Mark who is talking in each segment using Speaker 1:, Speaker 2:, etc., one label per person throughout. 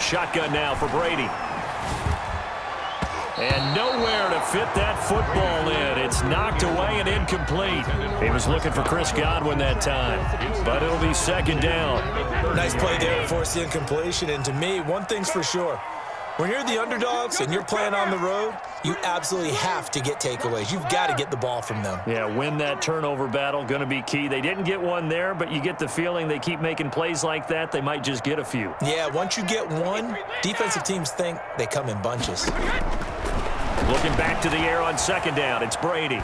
Speaker 1: shotgun now for Brady. And nowhere to fit that football in. It's knocked away and incomplete. He was looking for Chris Godwin that time, but it'll be second down.
Speaker 2: Nice play there to force the incompletion. And to me, one thing's for sure. When you're the underdogs and you're playing on the road, you absolutely have to get takeaways. You've got to get the ball from them.
Speaker 1: Yeah, win that turnover battle, going to be key. They didn't get one there, but you get the feeling they keep making plays like that, they might just get a few.
Speaker 2: Yeah, once you get one, defensive teams think they come in bunches.
Speaker 1: Looking back to the air on second down, it's Brady.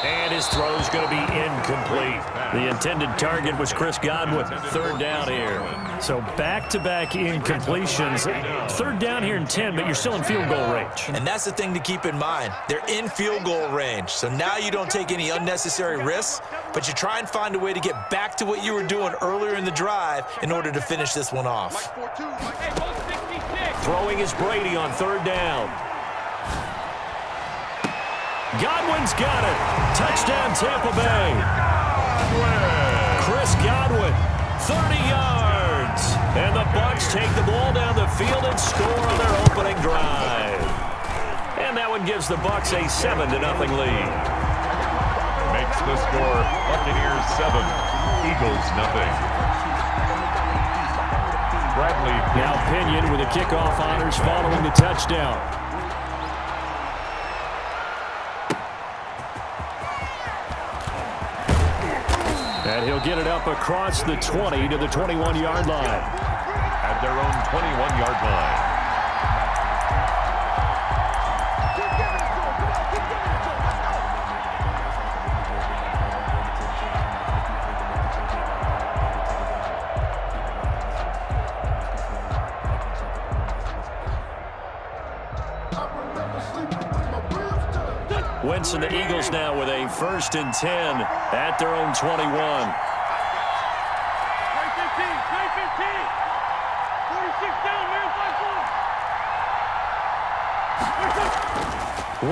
Speaker 1: And his throw's going to be incomplete. The intended target was Chris Godwin. Third down here. So back-to-back incompletions. Third down here in 10, but you're still in field goal range.
Speaker 2: And that's the thing to keep in mind. They're in field goal range. So now you don't take any unnecessary risks, but you try and find a way to get back to what you were doing earlier in the drive in order to finish this one off.
Speaker 1: Throwing is Brady on third down. Godwin's got it. Touchdown, Tampa Bay. Chris Godwin, 30 yards. And the Bucs take the ball down the field and score on their opening drive. And that one gives the Bucs a 7-0 lead.
Speaker 3: Makes the score Buccaneers 7, Eagles 0. Bradley.
Speaker 1: Now Pinion with the kickoff honors following the touchdown. And he'll get it up across the 20 to the 21-yard line.
Speaker 3: At their own 21-yard line.
Speaker 1: Wentz and the Eagles now with a 1st and 10 at their own 21.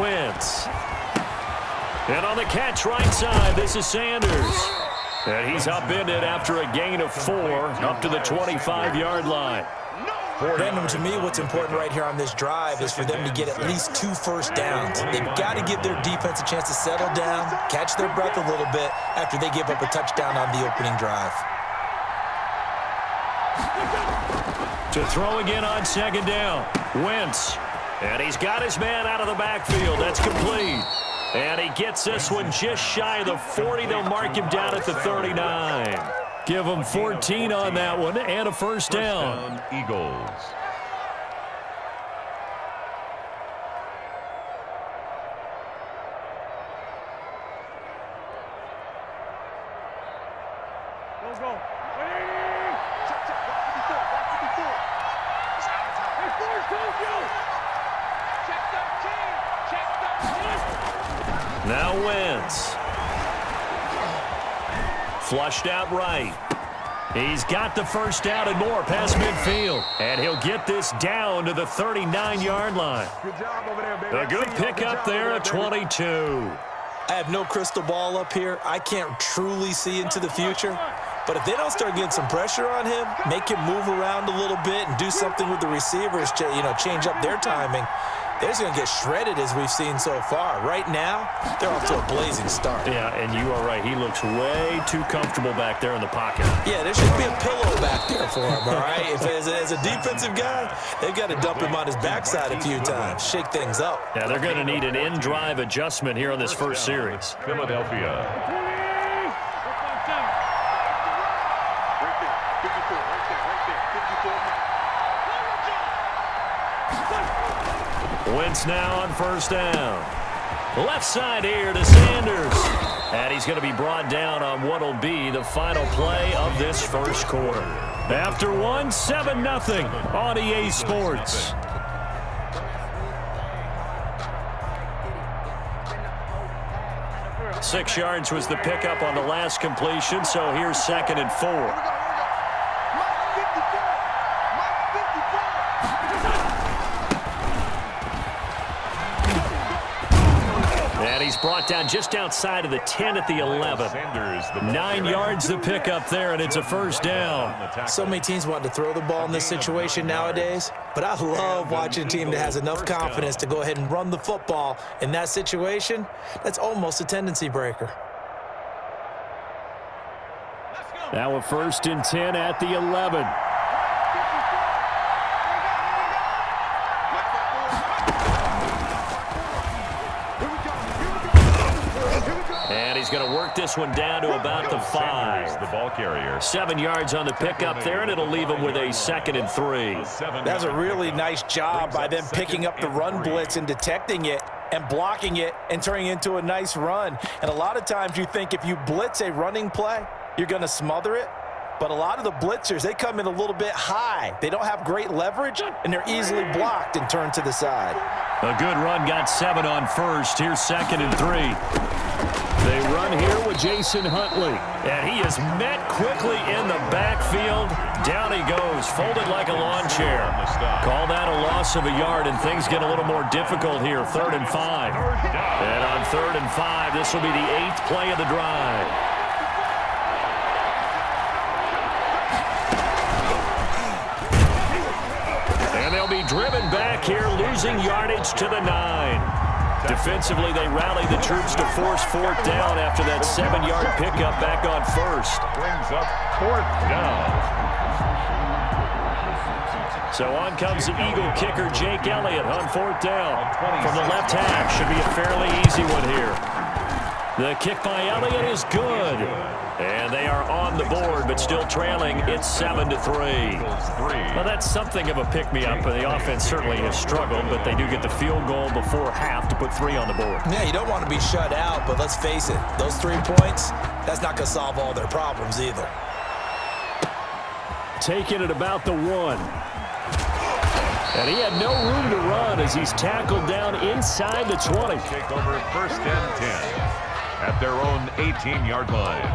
Speaker 1: Wentz. And on the catch right side, this is Sanders. And he's upended after a gain of 4 up to the 25-yard line.
Speaker 2: Brandon, to me, what's important right here on this drive is for them to get at least 2 first downs. They've got to give their defense a chance to settle down, catch their breath a little bit after they give up a touchdown on the opening drive.
Speaker 1: To throw again on second down, Wentz. And he's got his man out of the backfield. That's complete. And he gets this one just shy of the 40. They'll mark him down at the 39. Give him 14 on that one and a first down.
Speaker 3: Eagles.
Speaker 1: Now Wentz. Flushed out right. He's got the first down and more past midfield. And he'll get this down to the 39-yard line. A good pickup there at 22.
Speaker 2: I have no crystal ball up here. I can't truly see into the future. But if they don't start getting some pressure on him, make him move around a little bit and do something with the receivers, change up their timing, they're just going to get shredded as we've seen so far. Right now, they're off to a blazing start.
Speaker 1: Yeah, and you are right. He looks way too comfortable back there in the pocket.
Speaker 2: Yeah, there should be a pillow back there for him, all right? If as a defensive guy, they've got to dump him on his backside a few times, shake things up.
Speaker 1: Yeah, they're going to need an in-drive adjustment here on this first series.
Speaker 3: Philadelphia.
Speaker 1: Wentz now on first down. Left side here to Sanders. And he's going to be brought down on what will be the final play of this first quarter. After one, 7-0 on EA Sports. Six yards was the pickup on the last completion, so here's 2nd and 4. And he's brought down just outside of the 10 at the 11.
Speaker 3: Sanders, the
Speaker 1: 9 yards to pick up there, and it's a first down.
Speaker 2: So many teams want to throw the ball in this situation nowadays, but I love watching a team that has enough confidence to go ahead and run the football in that situation. That's almost a tendency breaker.
Speaker 1: Now a 1st and 10 at the 11. And he's going to work this one down to about the 5.
Speaker 3: The ball carrier.
Speaker 1: 7 yards on the pickup there, and it'll leave him with a 2nd and 3.
Speaker 2: That's a really nice job by them picking up the run blitz and detecting it and blocking it and turning it into a nice run. And a lot of times you think if you blitz a running play, you're going to smother it. But a lot of the blitzers, they come in a little bit high. They don't have great leverage, and they're easily blocked and turned to the side.
Speaker 1: A good run, got 7 on first. Here's 2nd and 3. They run here with Jason Huntley. And he is met quickly in the backfield. Down he goes, folded like a lawn chair. Call that a loss of a yard, and things get a little more difficult here. 3rd and 5. And on 3rd and 5, this will be the 8th play of the drive. And they'll be driven back here, losing yardage to the 9. Defensively, they rally the troops to force 4th down after that 7-yard pickup back on 1st.
Speaker 3: Brings up 4th down.
Speaker 1: So on comes the Eagle kicker, Jake Elliott, on 4th down. From the left half, should be a fairly easy one here. The kick by Elliott is good. And they are on the board, but still trailing. It's 7-3. Well, that's something of a pick-me-up. The offense certainly has struggled, but they do get the field goal before half to put 3 on the board.
Speaker 2: Yeah, you don't want to be shut out, but let's face it, those 3 points, that's not going to solve all their problems either.
Speaker 1: Taking it about the 1. And he had no room to run as he's tackled down inside the 20.
Speaker 3: Take over 1st and 10 at their own 18-yard line.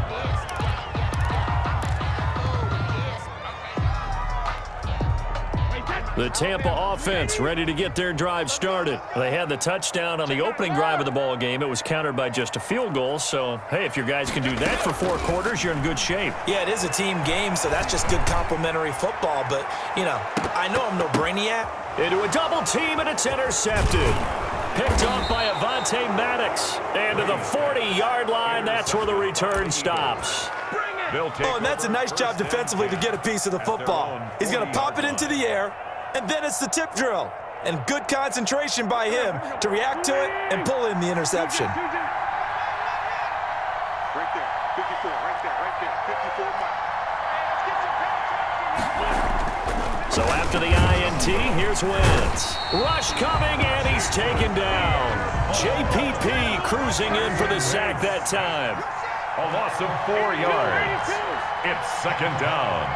Speaker 1: The Tampa offense ready to get their drive started. They had the touchdown on the opening drive of the ball game. It was countered by just a field goal. So, hey, if your guys can do that for 4 quarters, you're in good shape.
Speaker 2: Yeah, it is a team game, so that's just good complimentary football. But, you know, I know I'm no brainiac.
Speaker 1: Into a double team, and it's intercepted. Picked off by Avonte Maddox. And to the 40-yard line, that's where the return stops.
Speaker 2: Oh, and that's a nice job defensively to get a piece of the football. He's going to pop it into the air, and then it's the tip drill. And good concentration by him to react to it and pull in the interception.
Speaker 4: Right there, 54, right there, 54 miles.
Speaker 1: So after the INT, here's Wentz. Rush coming, and he's taken down. JPP cruising in for the sack that time.
Speaker 3: A loss of 4 yards. It's 2nd down.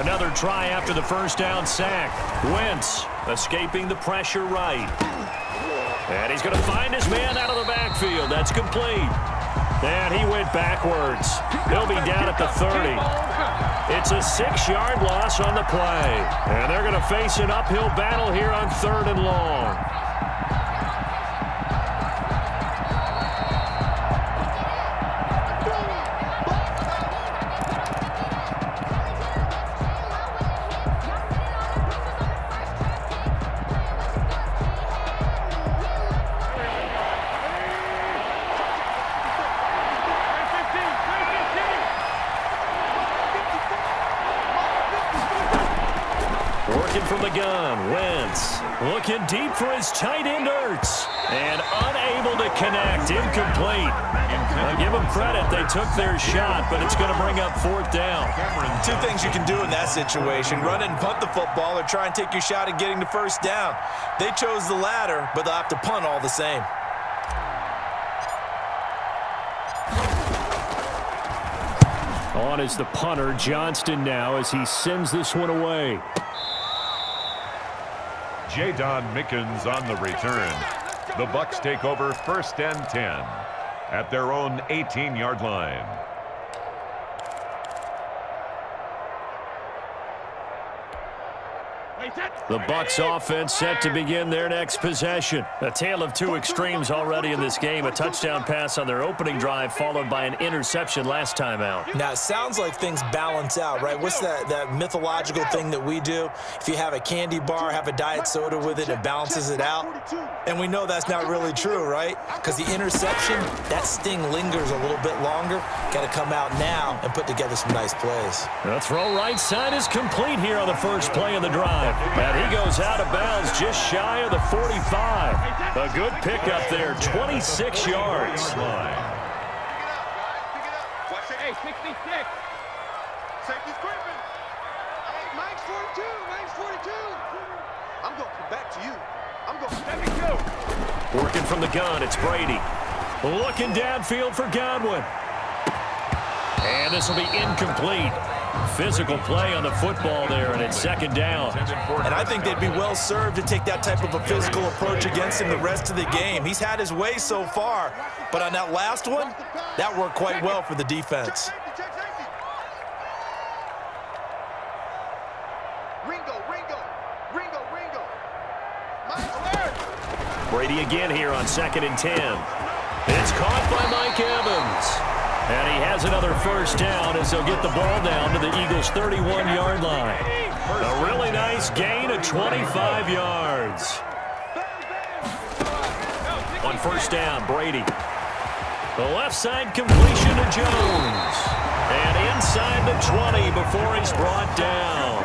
Speaker 1: Another try after the 1st down sack. Wentz escaping the pressure right. And he's going to find his man out of the backfield. That's complete. And he went backwards. He'll be down at the 30. It's a 6-yard loss on the play. And they're going to face an uphill battle here on 3rd and long. From the gun, Wentz looking deep for his tight end Ertz, and unable to connect, incomplete. Now give them credit, they took their shot, but it's going to bring up 4th down.
Speaker 2: 2 things you can do in that situation: run and punt the football, or try and take your shot at getting the 1st down. They chose the latter, but they'll have to punt all the same.
Speaker 1: On is the punter, Johnston, now as he sends this one away.
Speaker 3: Jadon Mickens on the return. The Bucs take over 1st and 10 at their own 18-yard line.
Speaker 1: The Bucs offense set to begin their next possession. A tale of two extremes already in this game. A touchdown pass on their opening drive followed by an interception last time out.
Speaker 2: Now, it sounds like things balance out, right? What's that mythological thing that we do? If you have a candy bar, have a diet soda with it, it balances it out. And we know that's not really true, right? Because the interception, that sting lingers a little bit longer. Got to come out now and put together some nice plays.
Speaker 1: The throw right side is complete here on the first play of the drive. And he goes out of bounds just shy of the 45. A good pickup there, 26 yards.
Speaker 4: Hey, 66. Safety's creeping. Hey, Mike's 42. Mike's 42. I'm going to come back to you. I'm going to let me go.
Speaker 1: Working from the gun, it's Brady. Looking downfield for Godwin. And this will be incomplete. Physical play on the football there, and it's second down.
Speaker 2: And I think they'd be well served to take that type of a physical approach against him the rest of the game. He's had his way so far, but on that last one, that worked quite well for the defense.
Speaker 4: Ringo.
Speaker 1: Brady again here on 2nd and 10. It's caught by Mike Evans. And he has another first down as they'll get the ball down to the Eagles' 31-yard line. A really nice gain of 25 yards. On first down, Brady. The left side completion to Jones. And inside the 20 before he's brought down.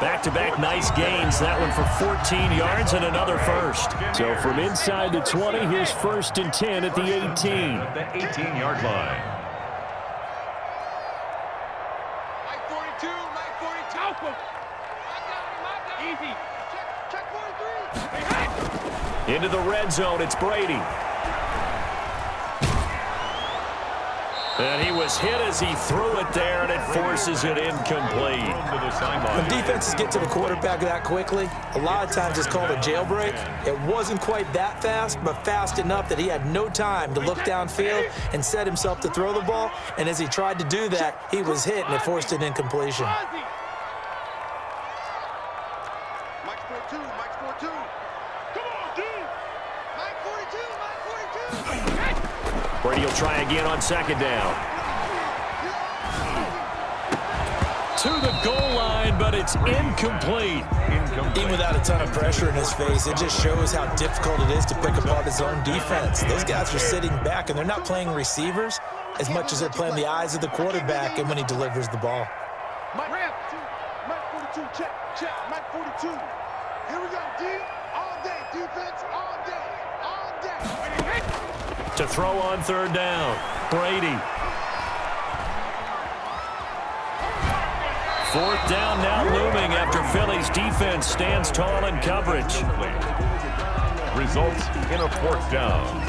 Speaker 1: Back-to-back nice gains. That one for 14 yards and another first. So from inside the 20, here's 1st and 10 at the 18.
Speaker 3: At the 18-yard line.
Speaker 1: Into the red zone, it's Brady. And he was hit as he threw it there, and it forces it incomplete.
Speaker 2: When defenses get to the quarterback that quickly, a lot of times it's called a jailbreak. It wasn't quite that fast, but fast enough that he had no time to look downfield and set himself to throw the ball. And as he tried to do that, he was hit, and it forced an incompletion.
Speaker 4: Mike's 42. Mike's 42. Come on, D. Mike 42. Mike 42.
Speaker 1: Brady will try again on 2nd down. To the goal line, but it's incomplete.
Speaker 2: Even without a ton of pressure in his face, it just shows how difficult it is to pick apart his own defense. Those guys are sitting back, and they're not playing receivers as much as they're playing the eyes of the quarterback and when he delivers the ball.
Speaker 4: Mike 42, check. Mike 42. Here we go, D. All day, defense, all day.
Speaker 1: To throw on 3rd down, Brady. 4th down now looming after Philly's defense stands tall in coverage.
Speaker 3: Results in a 4th down.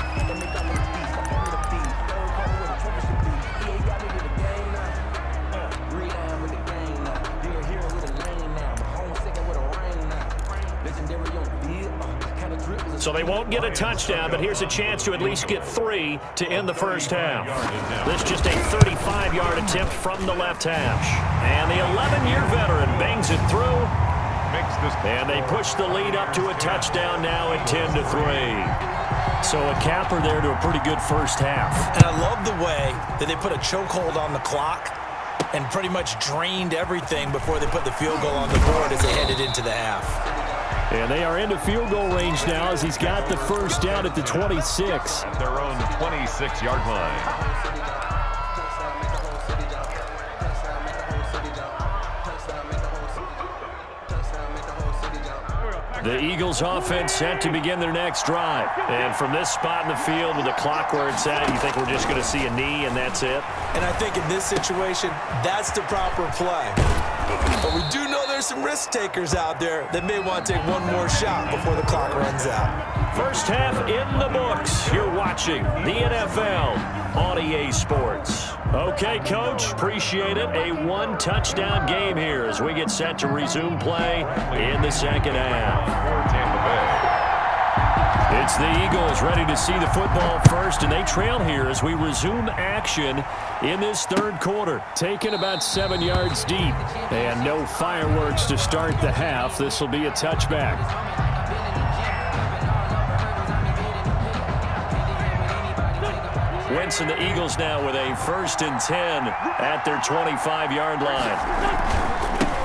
Speaker 1: So they won't get a touchdown, but here's a chance to at least get 3 to end the first half. This just a 35-yard attempt from the left hash. And the 11-year veteran bangs it through. And they push the lead up to a touchdown now at 10-3. So a capper there to a pretty good first half.
Speaker 2: And I love the way that they put a chokehold on the clock and pretty much drained everything before they put the field goal on the board as they headed into the half.
Speaker 1: And they are into field goal range now as he's got the first down at the 26.
Speaker 3: At their own 26-yard line.
Speaker 1: The Eagles offense set to begin their next drive. And from this spot in the field with the clock where it's at, you think we're just going to see a knee and that's it?
Speaker 2: And I think in this situation, that's the proper play. But we do know there's some risk takers out there that may want to take one more shot before the clock runs out.
Speaker 1: First half in the books. You're watching the NFL on EA Sports. Okay, Coach, appreciate it. A one-touchdown game here as we get set to resume play in the second half. It's the Eagles ready to see the football first, and they trail here as we resume action in this third quarter. Taken about 7 yards deep, and no fireworks to start the half. This will be a touchback. Wentz and the Eagles now with a 1st and 10 at their 25-yard line.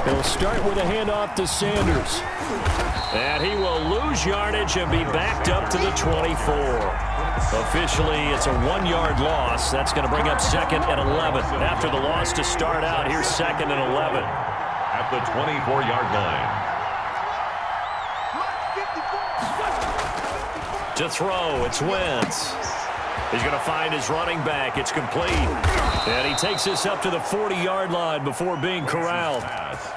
Speaker 1: He'll start with a handoff to Sanders. And he will lose yardage and be backed up to the 24. Officially, it's a 1-yard loss. That's going to bring up 2nd and 11. After the loss to start out, here's 2nd and 11.
Speaker 3: At the 24-yard line.
Speaker 1: To throw, it's Wentz. He's going to find his running back. It's complete. And he takes this up to the 40-yard line before being corralled.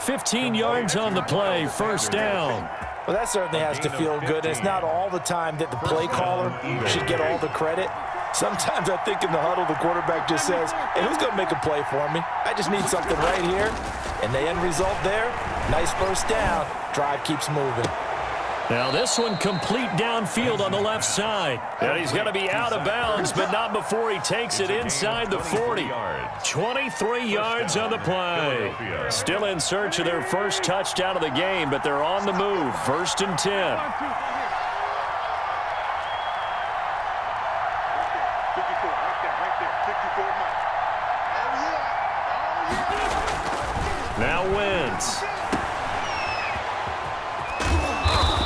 Speaker 1: 15 yards on the play, 1st down.
Speaker 2: Well, that certainly has to feel good. It's not all the time that the play caller should get all the credit. Sometimes I think in the huddle, the quarterback just says, hey, who's going to make a play for me? I just need something right here. And the end result there, nice 1st down. Drive keeps moving.
Speaker 1: Now this one complete downfield on the left side. And he's going to be out of bounds, but not before he takes it inside the 40. 23 yards on the play. Still in search of their first touchdown of the game, but they're on the move. 1st and 10. Now Wentz.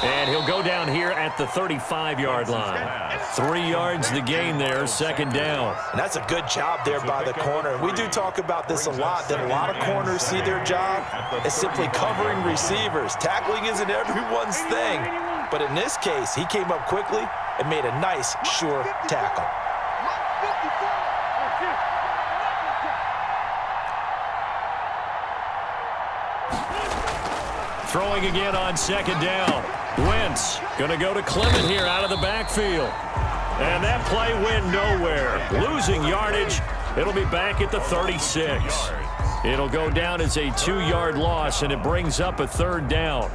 Speaker 1: And he'll go down here at the 35-yard line. 3 yards the gain there, 2nd down.
Speaker 2: And that's a good job there by the corner. We do talk about this a lot, that a lot of corners see their job as simply covering receivers. Tackling isn't everyone's thing. But in this case, he came up quickly and made a nice, sure tackle.
Speaker 1: Throwing again on 2nd down. Wentz going to go to Clement here out of the backfield. And that play went nowhere. Losing yardage. It'll be back at the 36. It'll go down as a 2-yard loss, and it brings up a 3rd down.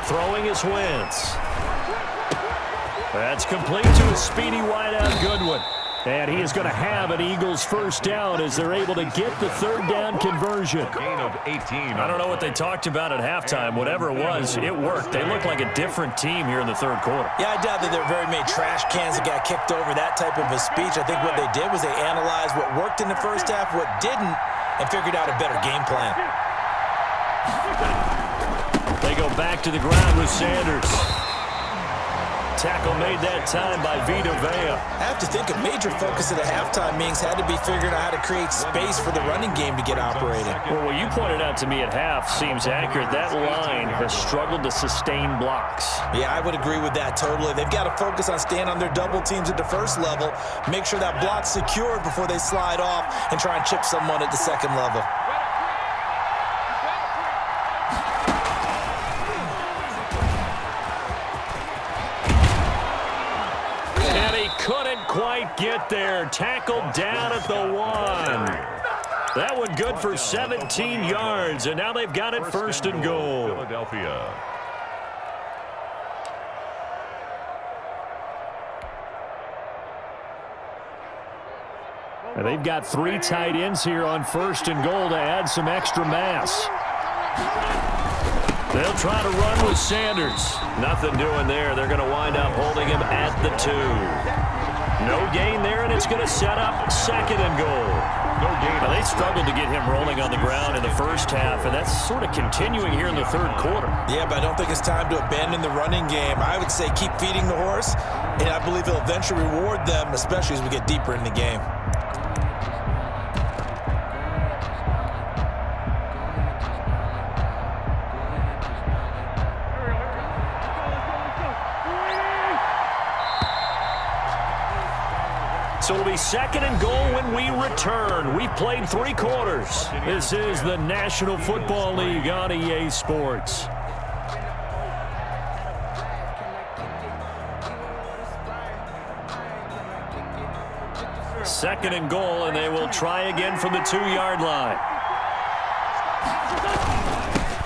Speaker 1: Throwing is Wentz. That's complete to a speedy wideout Goodwin. And he is going to have an Eagles 1st down as they're able to get the 3rd down conversion.
Speaker 3: Gain of 18.
Speaker 1: I don't know what they talked about at halftime. Whatever it was, it worked. They look like a different team here in the 3rd quarter.
Speaker 2: Yeah, I doubt that there are very many trash cans that got kicked over, that type of a speech. I think what they did was they analyzed what worked in the first half, what didn't, and figured out a better game plan.
Speaker 1: They go back to the ground with Sanders. Tackle made that time by Vita Vea.
Speaker 2: I have to think a major focus of the halftime meetings had to be figuring out how to create space for the running game to get operating.
Speaker 1: Well, what you pointed out to me at half seems accurate. That line has struggled to sustain blocks.
Speaker 2: Yeah, I would agree with that totally. They've got to focus on staying on their double teams at the first level, make sure that block's secured before they slide off and try and chip someone at the second level.
Speaker 1: Couldn't quite get there. Tackled down at the 1. That one good for 17 yards, and now they've got it 1st and goal.
Speaker 3: Philadelphia.
Speaker 1: And they've got 3 tight ends here on 1st and goal to add some extra mass. They'll try to run with Sanders. Nothing doing there. They're going to wind up holding him at the 2. No gain there, and it's going to set up 2nd and goal. No gain. Now, they struggled to get him rolling on the ground in the first half, and that's sort of continuing here in the 3rd quarter.
Speaker 2: Yeah, but I don't think it's time to abandon the running game. I would say keep feeding the horse, and I believe he'll eventually reward them, especially as we get deeper in the game.
Speaker 1: So it'll be 2nd and goal when we return. We've played 3 quarters. This is the National Football League on EA Sports. 2nd and goal, and they will try again from the 2-yard line.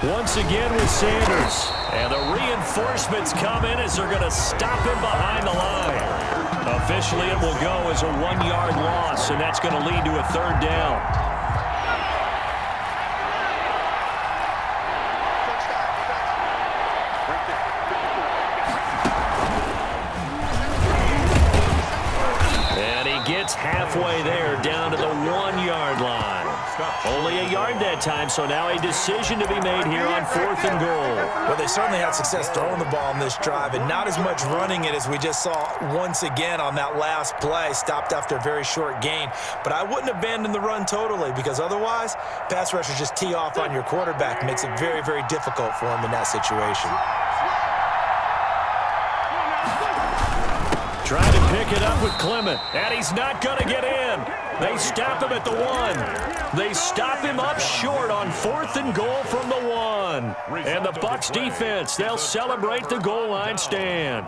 Speaker 1: Once again with Sanders. And the reinforcements come in as they're going to stop him behind the line. Officially, it will go as a 1-yard loss, and that's going to lead to a 3rd down. Gets halfway there, down to the 1-yard line. Only a yard that time, so now a decision to be made here on 4th and goal.
Speaker 2: Well, they certainly had success throwing the ball on this drive, and not as much running it as we just saw once again on that last play. Stopped after a very short gain. But I wouldn't abandon the run totally, because otherwise, pass rushers just tee off on your quarterback. Makes it very, very difficult for him in that situation.
Speaker 1: Trying to pick it up with Clement, and he's not going to get in. They stop him at the 1. They stop him up short on 4th and goal from the 1. And the Bucs defense, they'll celebrate the goal line stand.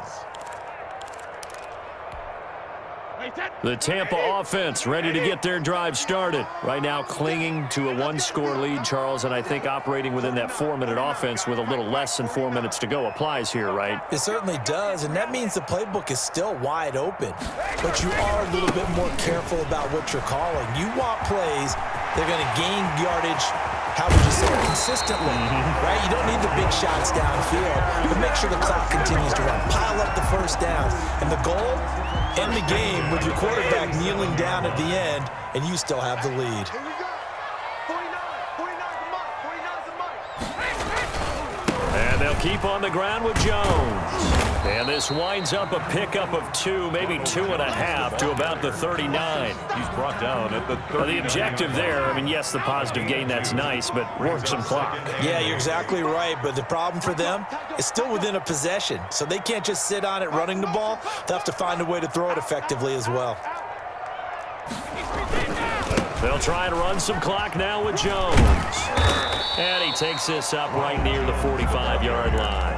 Speaker 1: The Tampa offense ready to get their drive started. Right now clinging to a 1-score lead, Charles, and I think operating within that 4-minute offense with a little less than 4 minutes to go applies here, right?
Speaker 2: It certainly does, and that means the playbook is still wide open. But you are a little bit more careful about what you're calling. You want plays that are going to gain yardage, how would you say, consistently, right? You don't need the big shots downfield, but make sure the clock continues to run. Pile up the first downs, and the goal, end the game with your quarterback kneeling down at the end, and you still have the lead.
Speaker 4: Here we go. 49's a mark. 49's a mark.
Speaker 1: And they'll keep on the ground with Jones. And this winds up a pickup of 2, maybe 2.5 to about the 39.
Speaker 3: He's brought down at the 39.
Speaker 1: Well, the objective there, I mean, yes, the positive gain, that's nice, but work some clock.
Speaker 2: Yeah, you're exactly right, but the problem for them is still within a possession, so they can't just sit on it running the ball. They'll have to find a way to throw it effectively as well.
Speaker 1: They'll try and run some clock now with Jones. And he takes this up right near the 45-yard line.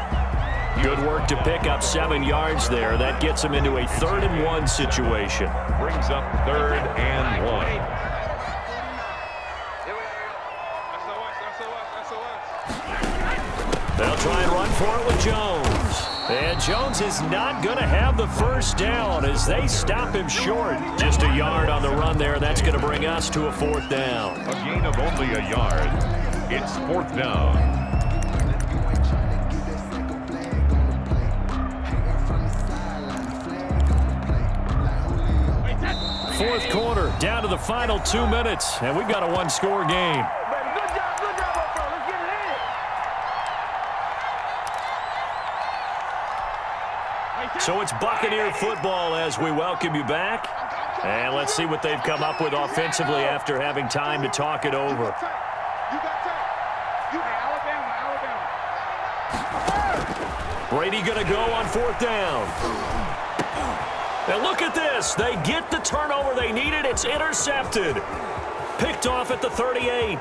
Speaker 1: Good work to pick up 7 yards there. That gets him into a 3rd and 1 situation.
Speaker 3: Brings up 3rd and 1.
Speaker 1: They'll try and run for it with Jones. And Jones is not going to have the first down as they stop him short. Just a yard on the run there. That's going to bring us to a 4th down.
Speaker 3: A gain of only a yard. It's 4th down.
Speaker 1: 4th quarter, down to the final 2 minutes, and we've got a 1-score game. So it's Buccaneer football as we welcome you back. And let's see what they've come up with offensively after having time to talk it over. Brady going to go on 4th down. And look at this. They get the turnover they needed. It's intercepted. Picked off at the 38.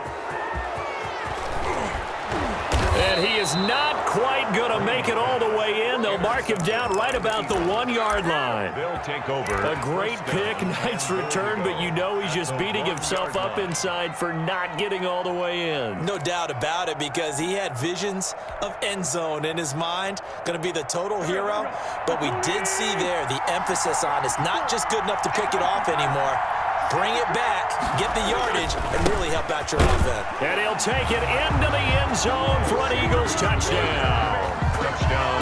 Speaker 1: And he is not quite going to make it all the way in. They'll mark him down right about the 1-yard line.
Speaker 3: They'll take over.
Speaker 1: A great pick, nice return, but you know he's just beating himself up inside for not getting all the way in.
Speaker 2: No doubt about it, because he had visions of end zone in his mind. Going to be the total hero. But we did see there the emphasis on it's not just good enough to pick it off anymore. Bring it back, get the yardage, and really help out your offense.
Speaker 1: And he'll take it into the end zone for an Eagles touchdown.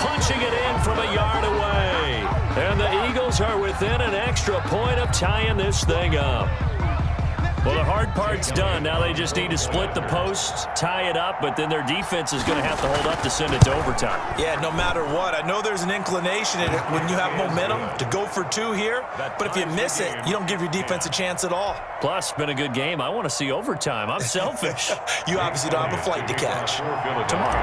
Speaker 1: Punching it in from a yard away. And the Eagles are within an extra point of tying this thing up. Well, the hard part's done. Now they just need to split the posts, tie it up, but then their defense is going to have to hold up to send it to overtime.
Speaker 2: Yeah, no matter what. I know there's an inclination in it when you have momentum to go for 2 here, but if you miss it, you don't give your defense a chance at all.
Speaker 1: Plus, been a good game. I want to see overtime. I'm selfish.
Speaker 2: You obviously don't have a flight to catch.
Speaker 1: Tomorrow.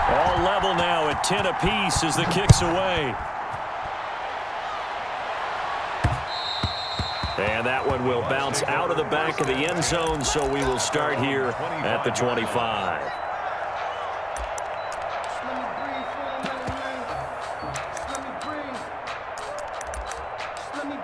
Speaker 1: All level now at 10 apiece as the kick's away. And that one will bounce out of the back of the end zone, so we will start here at the 25.
Speaker 5: Let me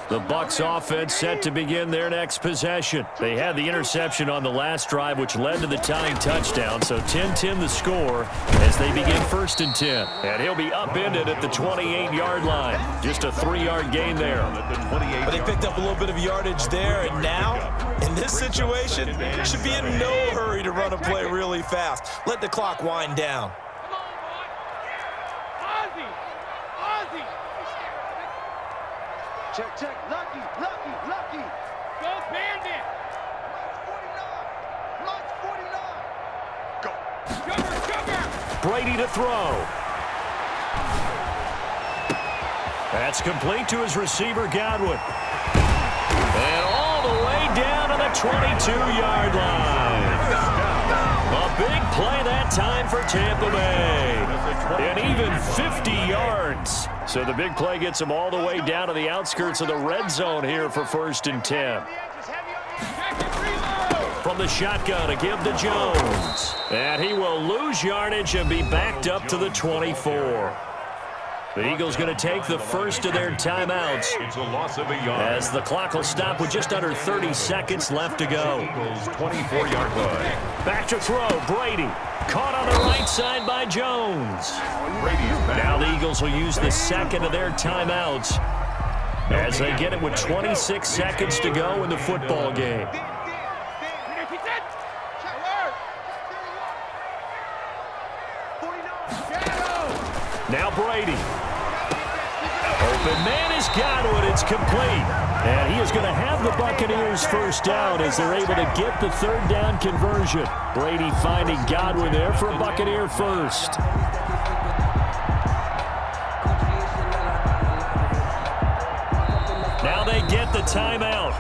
Speaker 1: The Bucs offense set to begin their next possession. They had the interception on the last drive, which led to the tying touchdown. So 10-10 the score as they begin 1st and 10. And he'll be upended at the 28-yard line. Just a 3-yard gain there.
Speaker 2: But they picked up a little bit of yardage there, and now, in this situation, should be in no hurry to run a play really fast. Let the clock wind down.
Speaker 4: Check. Lucky. Go, Bandit. Lunch 49. Go. Sugar.
Speaker 1: Brady to throw. That's complete to his receiver, Godwin. And all the way down to the 22-yard line. A big play that time for Tampa Bay. And even 50 yards. So the big play gets him all the way down to the outskirts of the red zone here for 1st and 10. From the shotgun, a give to Jones. And he will lose yardage and be backed up to the 24. The Eagles going to take the first of their timeouts
Speaker 3: It's a loss of a yard.
Speaker 1: as the clock will stop with just under 30 seconds left to go.
Speaker 3: Eagles 24-yard line.
Speaker 1: Back to throw, Brady. Caught on the right side by Jones.
Speaker 3: Brady's back.
Speaker 1: Now the Eagles will use the second of their timeouts as they get it with 26 seconds to go in the football game. Now Brady. Open man is Godwin. It's complete. And he is going to have the Buccaneers first down as they're able to get the 3rd down conversion. Brady finding Godwin there for a Buccaneer first. Now they get the timeout.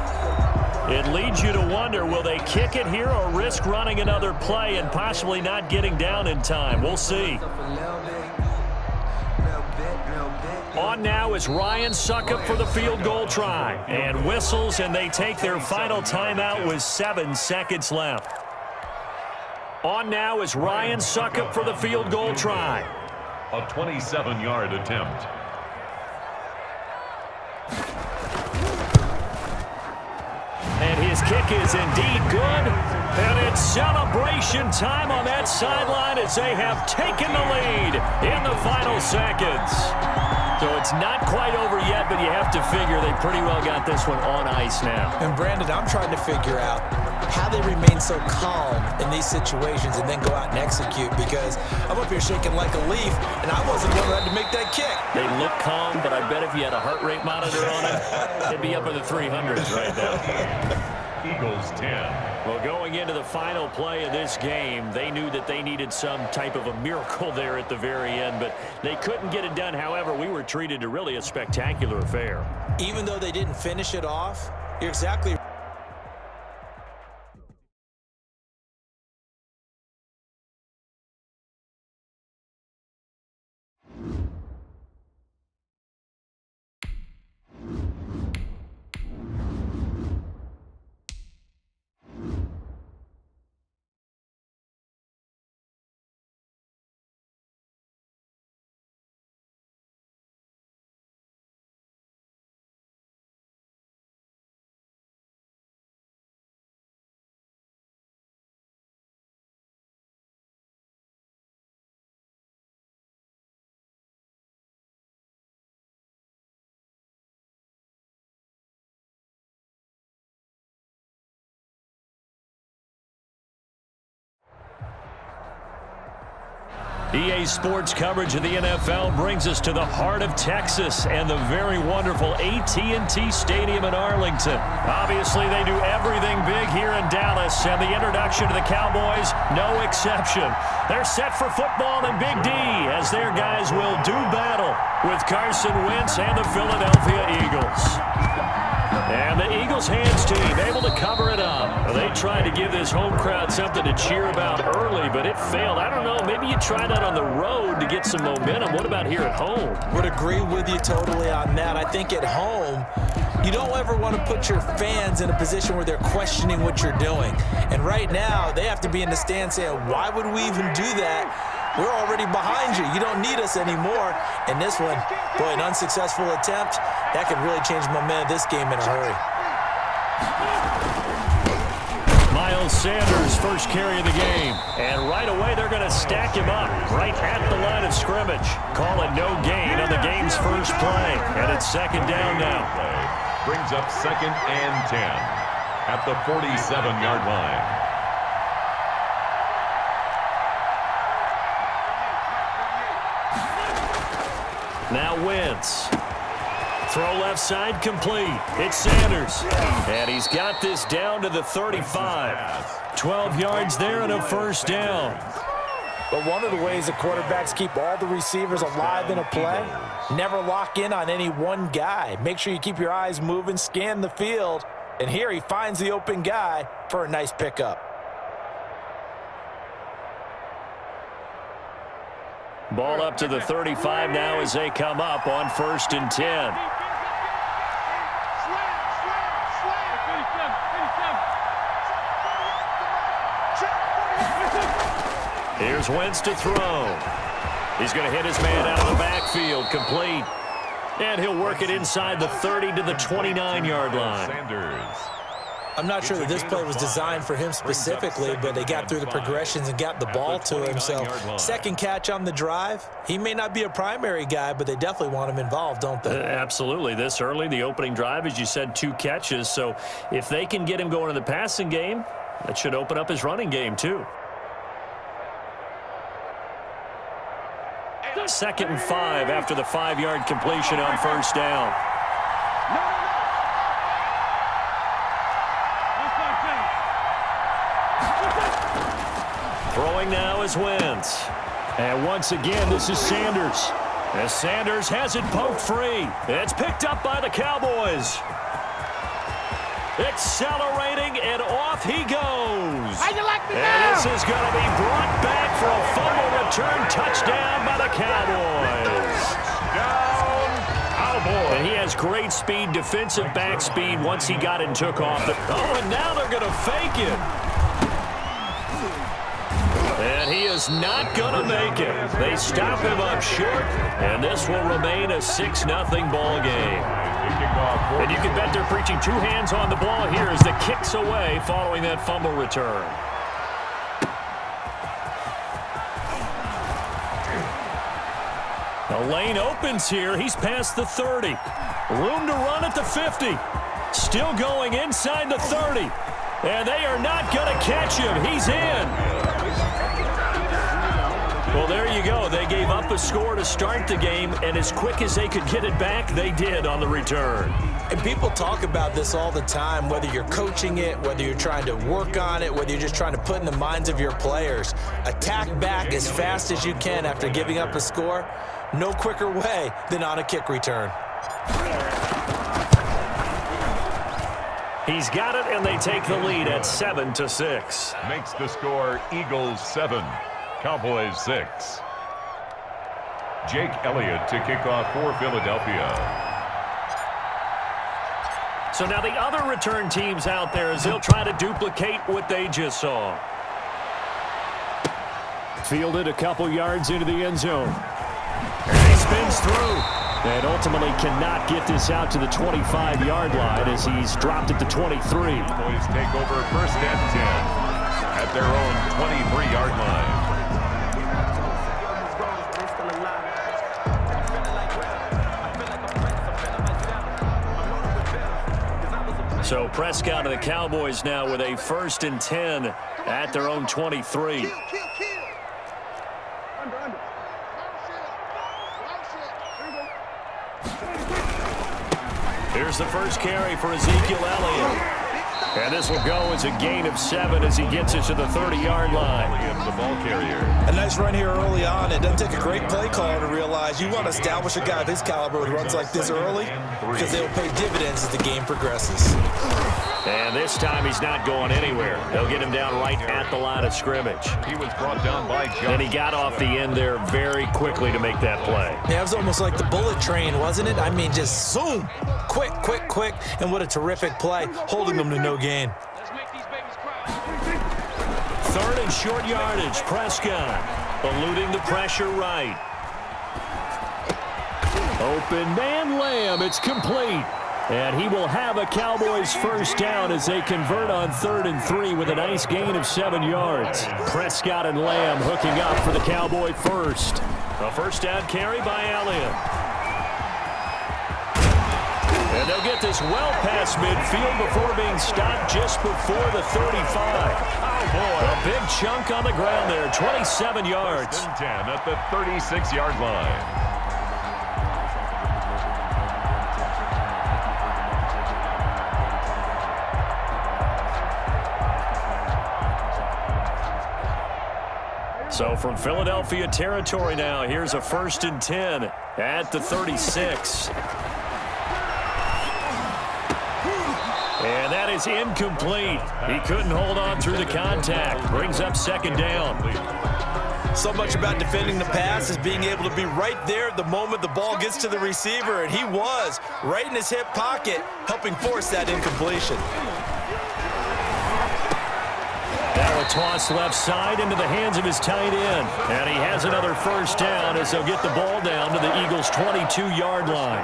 Speaker 1: It leads you to wonder, will they kick it here or risk running another play and possibly not getting down in time? We'll see. On now is Ryan Succop for the field goal try. And whistles, and they take their final timeout with 7 seconds left. On now is Ryan Succop for the field goal try.
Speaker 3: A 27-yard attempt.
Speaker 1: And his kick is indeed good. And it's celebration time on that sideline as they have taken the lead in the final seconds. So it's not quite over yet, but you have to figure they pretty well got this one on ice now.
Speaker 2: And Brandon, I'm trying to figure out how they remain so calm in these situations and then go out and execute, because I'm up here shaking like a leaf, and I wasn't the one that had to make that kick.
Speaker 1: They look calm, but I bet if you had a heart rate monitor on it, they'd be up in the 300s right now.
Speaker 3: Eagles 10.
Speaker 1: Well, going into the final play of this game, they knew that they needed some type of a miracle there at the very end, but they couldn't get it done. However, we were treated to really a spectacular affair.
Speaker 2: Even though they didn't finish it off, you're exactly right.
Speaker 1: EA Sports coverage of the NFL brings us to the heart of Texas and the very wonderful AT&T Stadium in Arlington. Obviously, they do everything big here in Dallas, and the introduction to the Cowboys, no exception. They're set for football in Big D as their guys will do battle with Carson Wentz and the Philadelphia Eagles. And the Eagles hands team able to cover it up. They tried to give this home crowd something to cheer about early, but it failed. I don't know, maybe you try that on the road to get some momentum. What about here at home?
Speaker 2: Would agree with you totally on that. I think at home, you don't ever want to put your fans in a position where they're questioning what you're doing. And right now, they have to be in the stand saying, why would we even do that? we're already behind you. You don't need us anymore. And this one, boy, an unsuccessful attempt, that could really change the momentum of this game in a hurry.
Speaker 1: Miles Sanders, first carry of the game. And right away, they're going to stack him up right at the line of scrimmage. Call it no gain on the game's first play. And it's second down now.
Speaker 3: Brings up 2nd and 10 at the 47-yard line.
Speaker 1: Now Wentz. Throw left side complete. It's Sanders. And he's got this down to the 35. 12 yards there and a first down.
Speaker 2: But one of the ways that quarterbacks keep all the receivers alive in a play, never lock in on any one guy. Make sure you keep your eyes moving, scan the field. And here he finds the open guy for a nice pickup.
Speaker 1: Ball up to the 35 now as they come up on 1st and 10. Here's Wentz to throw. He's going to hit his man out of the backfield, complete. And he'll work it inside the 30 to the 29-yard line.
Speaker 2: I'm not sure that this play was designed for him specifically, but they got through the progressions and got the ball to him. So second catch on the drive. He may not be a primary guy, but they definitely want him involved, don't they?
Speaker 1: Absolutely. This early, the opening drive, as you said, 2 catches. So if they can get him going in the passing game, that should open up his running game too. 2nd and 5 after the 5-yard completion on 1st down. Throwing now is Wentz. And once again, this is Sanders. As Sanders has it poked free. It's picked up by the Cowboys. Accelerating, and off he goes.
Speaker 4: How you like me
Speaker 1: and
Speaker 4: now?
Speaker 1: This is going to be brought back for a fumble return touchdown by the Cowboys.
Speaker 3: Down, Cowboys.
Speaker 1: And he has great speed, defensive back speed once he got and took off. And now they're going to fake it. And he is not going to make it. They stop him up short, and this will remain a 6-0 ball game. And you can bet they're preaching 2 hands on the ball here as the kick's away following that fumble return. The lane opens here. He's past the 30. Room to run at the 50. Still going inside the 30. And they are not going to catch him. He's in. Well, there you go. They gave up a score to start the game, and as quick as they could get it back, they did on the return.
Speaker 2: And people talk about this all the time, whether you're coaching it, whether you're trying to work on it, whether you're just trying to put in the minds of your players. Attack back as fast as you can after giving up a score. No quicker way than on a kick return.
Speaker 1: He's got it, and they take the lead at 7-6.
Speaker 3: Makes the score Eagles 7, Cowboys 6. Jake Elliott to kick off for Philadelphia.
Speaker 1: So now the other return teams out there as they'll try to duplicate what they just saw. Fielded a couple yards into the end zone. And he spins through. And ultimately cannot get this out to the 25-yard line as he's dropped at the 23.
Speaker 3: Cowboys take over 1st and 10 at their own 23-yard line.
Speaker 1: So Prescott and the Cowboys now with a 1st and 10 at their own 23. Here's the first carry for Ezekiel Elliott. And this will go as a gain of 7 as he gets it to the 30-yard line.
Speaker 3: The ball carrier.
Speaker 2: A nice run here early on. It doesn't take a great play caller to realize you want to establish a guy of his caliber with runs like this early because they'll pay dividends as the game progresses.
Speaker 1: And this time he's not going anywhere. They'll get him down right at the line of scrimmage.
Speaker 3: He was brought down by Josh.
Speaker 1: And he got off the end there very quickly to make that play.
Speaker 2: Yeah, it was almost like the bullet train, wasn't it? I mean, just zoom. Quick, quick, quick. And what a terrific play, holding them to no gain.
Speaker 4: Let's make these babies cry.
Speaker 1: 3rd and short yardage. Prescott. Eluding the pressure right. Open man Lamb. It's complete. And he will have a Cowboys first down as they convert on 3rd and 3 with a nice gain of 7 yards. Prescott and Lamb hooking up for the Cowboy first. A first down carry by Elliott. And they'll get this well past midfield before being stopped just before the 35. Oh, boy. A big chunk on the ground there, 27 yards.
Speaker 3: 10 at the 36-yard line.
Speaker 1: So from Philadelphia territory now, here's a 1st and 10 at the 36. And that is incomplete. He couldn't hold on through the contact. Brings up 2nd down.
Speaker 2: So much about defending the pass is being able to be right there the moment the ball gets to the receiver, and he was right in his hip pocket, helping force that incompletion.
Speaker 1: Now a toss left side into the hands of his tight end. And he has another first down as they'll get the ball down to the Eagles' 22-yard line.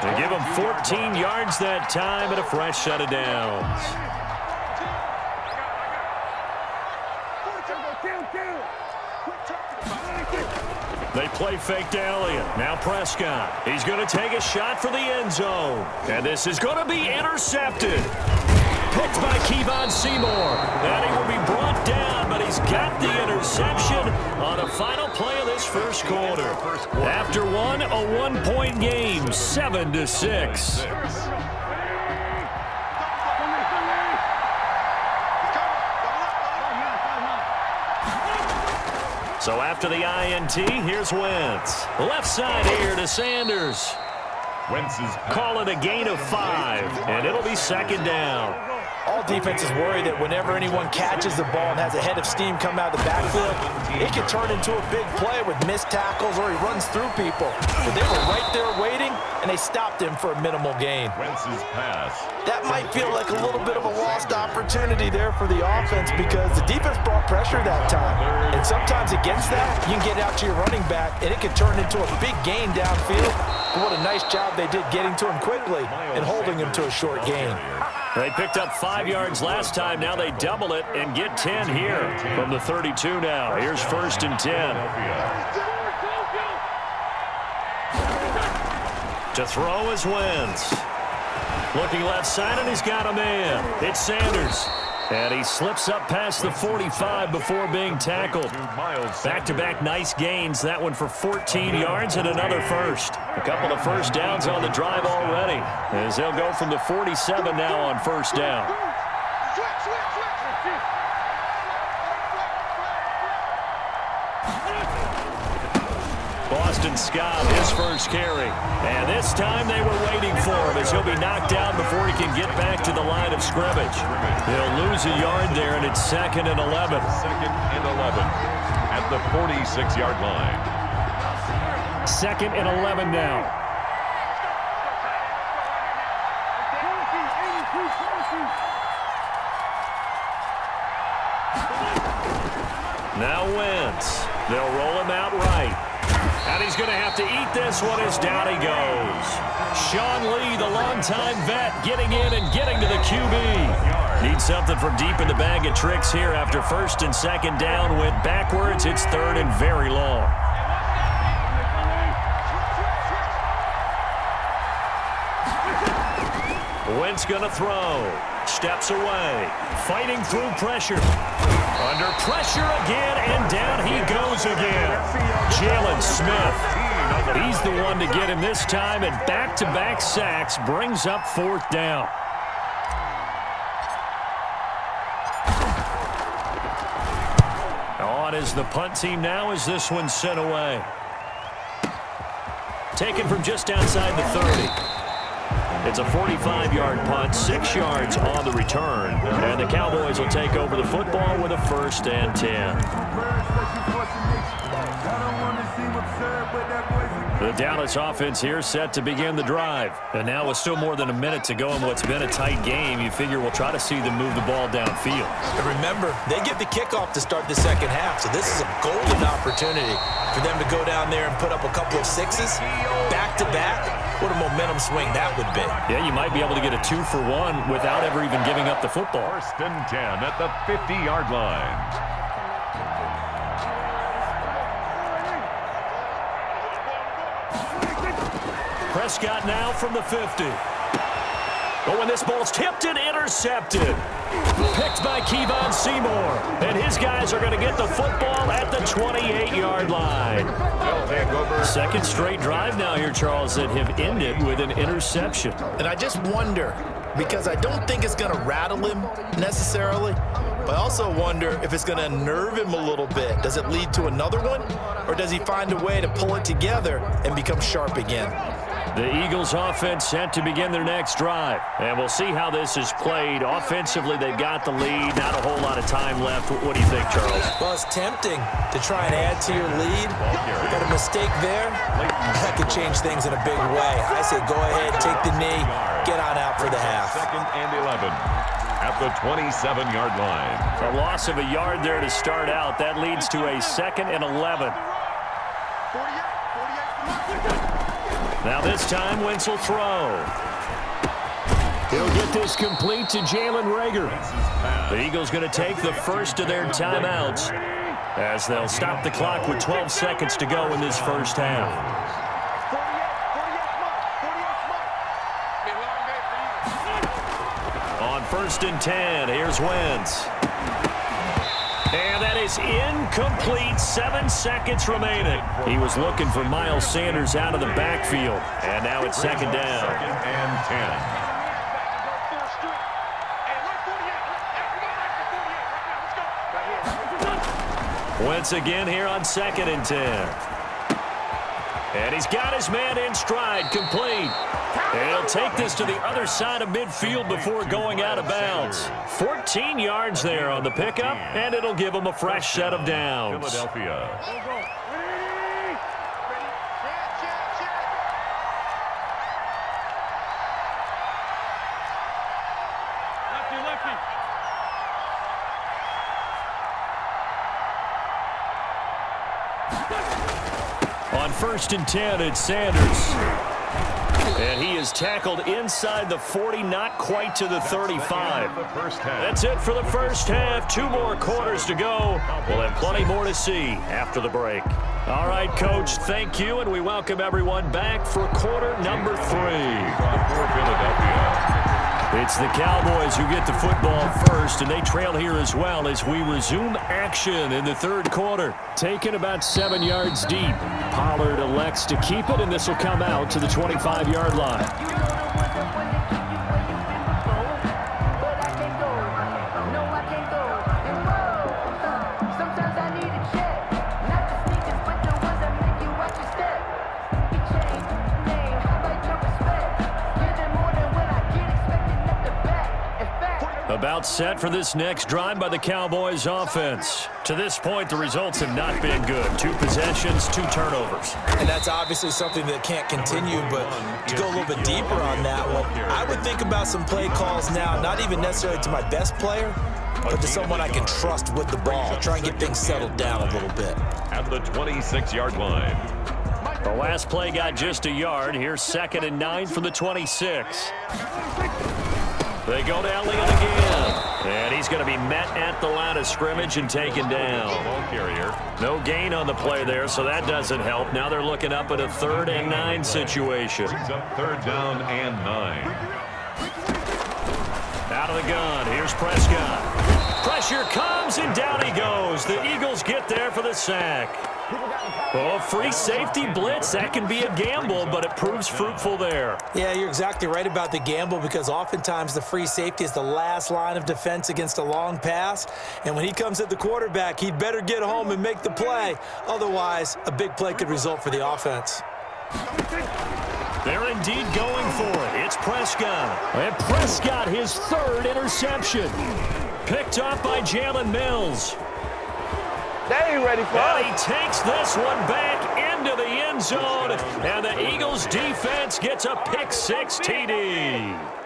Speaker 1: They give him 14 yards that time and a fresh set of downs. They play fake to Elliott. Now Prescott. He's going to take a shot for the end zone. And this is going to be intercepted. Picked by Kevon Seymour. And he will be brought down, but he's got the interception on the final play of this first quarter. After one, a 1-point game, 7-6. So after the INT, here's Wentz. Left side here to Sanders. Call it a gain of 5, and it'll be 2nd down.
Speaker 2: All defenses worry that whenever anyone catches the ball and has a head of steam come out of the backfield, it can turn into a big play with missed tackles or he runs through people. But they were right there waiting, and they stopped him for a minimal gain.
Speaker 3: Wentz's pass.
Speaker 2: That might feel like a little bit of a lost opportunity there for the offense because the defense brought pressure that time. And sometimes against that, you can get out to your running back, and it can turn into a big gain downfield. But what a nice job they did getting to him quickly and holding him to a short gain.
Speaker 1: They picked up 5 yards last time. Now they double it and get 10 here from the 32 now. Here's 1st and 10. To throw is Wentz. Looking left side, and he's got a man. It's Sanders. And he slips up past the 45 before being tackled. Back-to-back nice gains. That one for 14 yards and another first. A couple of first downs on the drive already, as they'll go from the 47 now on 1st down. Boston Scott, his first carry. And this time they were waiting for him as he'll be knocked down before he can get back to the line of scrimmage. He'll lose a yard there, and it's 2nd and 11.
Speaker 3: 2nd and 11 at the 46-yard line.
Speaker 1: 2nd and 11 now. Now Wentz. They'll roll him out right. And he's going to have to eat this one as down he goes. Sean Lee, the longtime vet, getting in and getting to the QB. Needs something from deep in the bag of tricks here after 1st and 2nd down. Went backwards. It's 3rd and very long. Wentz going to throw. Steps away. Fighting through pressure. Under pressure again, and down he goes again. Jalen Smith. He's the one to get him this time, and back-to-back sacks brings up 4th down. On is the punt team now as this one's sent away. Taken from just outside the 30. It's a 45-yard punt, 6 yards on the return. And the Cowboys will take over the football with a 1st and 10. The Dallas offense here set to begin the drive. And now with still more than a minute to go in what's been a tight game, you figure we'll try to see them move the ball downfield.
Speaker 2: And remember, they get the kickoff to start the second half, so this is a golden opportunity for them to go down there and put up a couple of sixes back-to-back. What a momentum swing that would be.
Speaker 1: Yeah, you might be able to get a 2-for-1 without ever even giving up the football.
Speaker 3: First and 10 at the 50-yard line.
Speaker 1: Prescott now from the 50. Oh, and this ball's tipped and intercepted. Picked by Kevon Seymour. And his guys are going to get the football at the 28-yard line. Second straight drive now here, Charles, that have ended with an interception.
Speaker 5: And I just wonder, because I don't think it's going to rattle him necessarily, but I also wonder if it's going to unnerve him a little bit. Does it lead to another one, or does he find a way to pull it together and become sharp again?
Speaker 1: The Eagles offense set to begin their next drive. And we'll see how this is played. Offensively, they've got the lead. Not a whole lot of time left. What do you think, Charles?
Speaker 2: Well, it's tempting to try and add to your lead. But a mistake there, that could change things in a big way. I say go ahead, take the knee, get on out for the half.
Speaker 3: Second and 11 at the 27-yard line.
Speaker 1: A loss of a yard there to start out. That leads to a second and 11. Now this time, Wentz will throw. He'll get this complete to Jalen Reagor. The Eagles going to take the first of their timeouts as they'll stop the clock with 12 seconds to go in this first half. On first and 10, here's Wentz. And that is incomplete. 7 seconds remaining. He was looking for Miles Sanders out of the backfield. And now it's second down.
Speaker 3: Second and 10.
Speaker 1: Wentz again here on second and 10. And he's got his man in stride, complete. And he'll take this to the other side of midfield before going out of bounds. 14 yards there on the pickup, and it'll give him a fresh set of downs.
Speaker 3: Philadelphia.
Speaker 1: On first and 10, it's Sanders. And he is tackled inside the 40, not quite to the 35. That's it for the first half. 2 more quarters to go. We'll have plenty more to see after the break. All right, Coach, thank you, and we welcome everyone back for quarter number 3. It's the Cowboys who get the football first, and they trail here as well as we resume action in the third quarter. Taken about 7 yards deep. Pollard elects to keep it, and this will come out to the 25-yard line. About set for this next drive by the Cowboys offense. To this point, the results have not been good. 2 possessions, 2 turnovers.
Speaker 2: And that's obviously something that can't continue, but to go a little bit deeper on that one, I would think about some play calls now, not even necessarily to my best player, but to someone I can trust with the ball. Try and get things settled down a little bit.
Speaker 3: At the 26-yard line.
Speaker 1: The last play got just a yard. Here's second and 9 from the 26. They go to Elliott again. And he's going to be met at the line of scrimmage and taken down. No gain on the play there, so that doesn't help. Now they're looking up at a 3rd and 9 situation.
Speaker 3: Brings up 3rd down and 9.
Speaker 1: Out of the gun, here's Prescott. Pressure comes, and down he goes. The Eagles get there for the sack. Oh, free safety blitz. That can be a gamble, but it proves fruitful there.
Speaker 2: Yeah, you're exactly right about the gamble because oftentimes the free safety is the last line of defense against a long pass. And when he comes at the quarterback, he'd better get home and make the play. Otherwise, a big play could result for the offense.
Speaker 1: They're indeed going for it. It's Prescott. And Prescott, his 3rd interception. Picked up by Jalen Mills.
Speaker 4: They ain't ready for
Speaker 1: And
Speaker 4: us.
Speaker 1: he takes this one back into the end end zone, and the Eagles defense gets a pick-six TD.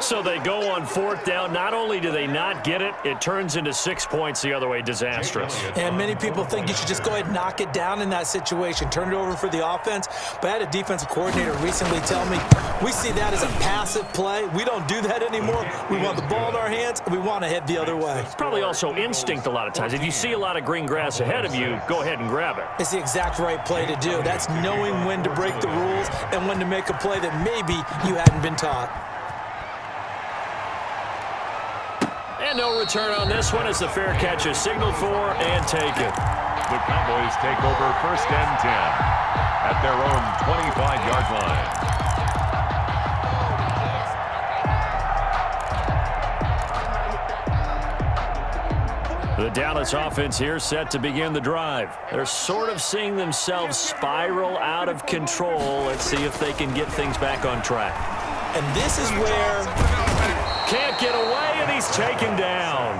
Speaker 1: So they go on fourth down. Not only do they not get it, it turns into 6 points the other way. Disastrous.
Speaker 2: And many people think you should just go ahead and knock it down in that situation. Turn it over for the offense. But I had a defensive coordinator recently tell me, we see that as a passive play. We don't do that anymore. We want the ball in our hands, and we want to head the other way.
Speaker 1: It's probably also instinct a lot of times. If you see a lot of green grass ahead of you, go ahead and grab it.
Speaker 2: It's the exact right play to do. That's knowing when to break the rules and when to make a play that maybe you hadn't been taught.
Speaker 1: And no return on this one as the fair catch is signaled for and taken.
Speaker 3: The Cowboys take over first and 10 at their own 25-yard line.
Speaker 1: The Dallas offense here set to begin the drive. They're sort of seeing themselves spiral out of control. Let's see if they can get things back on track.
Speaker 2: And this is where...
Speaker 1: Can't get away, and he's taken down.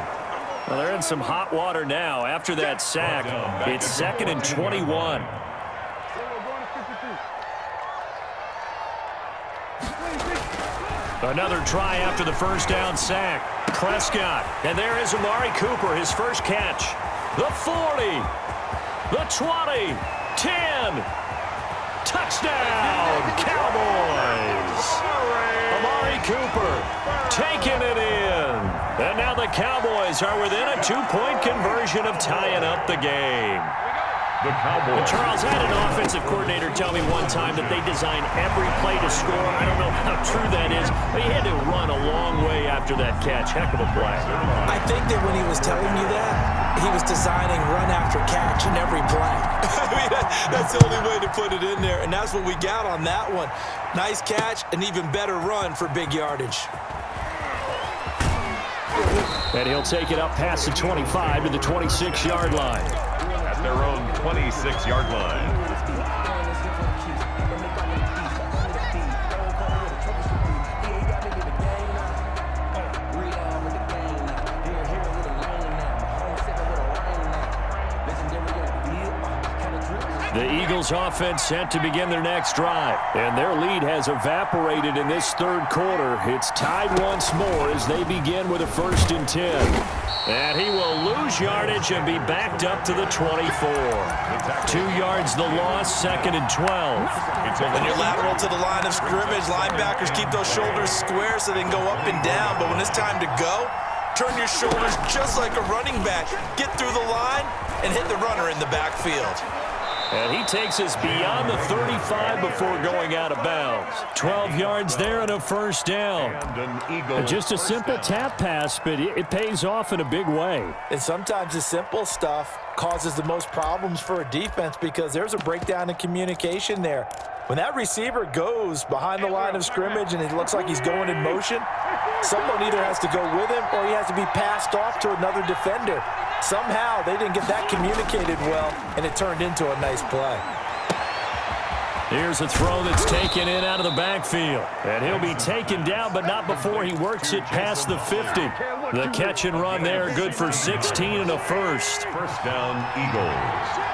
Speaker 1: Well, they're in some hot water now. After that sack, it's 2nd and 21. Another try after the first down sack. Prescott, and there is Amari Cooper, his first catch. The 40, the 20, 10. Touchdown, Cowboys. Amari Cooper taking it in. And now the Cowboys are within a 2-point conversion of tying up the game.
Speaker 3: The Cowboys.
Speaker 1: Charles, had an offensive coordinator tell me one time that they design every play to score. I don't know how true that is, but he had to run a long way after that catch. Heck of a play.
Speaker 2: I think that when he was telling you that, he was designing run after catch in every play. I mean, that's the only way to put it in there, and that's what we got on that one. Nice catch, an even better run for big yardage.
Speaker 1: And he'll take it up past the 25 to the 26-yard line.
Speaker 3: At their own 26-yard line.
Speaker 1: The Eagles offense set to begin their next drive, and their lead has evaporated in this third quarter. It's tied once more as they begin with a 1st and 10. And he will lose yardage and be backed up to the 24. 2 yards the loss, 2nd and 12.
Speaker 2: When you're lateral to the line of scrimmage, linebackers keep those shoulders square so they can go up and down. But when it's time to go, turn your shoulders just like a running back. Get through the line and hit the runner in the backfield.
Speaker 1: And he takes us beyond the 35 before going out of bounds. 12 yards there and a 1st down. Just a simple tap pass, but it pays off in a big way.
Speaker 2: And sometimes the simple stuff causes the most problems for a defense because there's a breakdown in communication there. When that receiver goes behind the line of scrimmage and it looks like he's going in motion, someone either has to go with him or he has to be passed off to another defender. Somehow they didn't get that communicated well, and it turned into a nice play.
Speaker 1: Here's a throw that's taken in out of the backfield. And he'll be taken down, but not before he works it past the 50. The catch and run there, good for 16 and a 1st.
Speaker 3: First down, Eagles.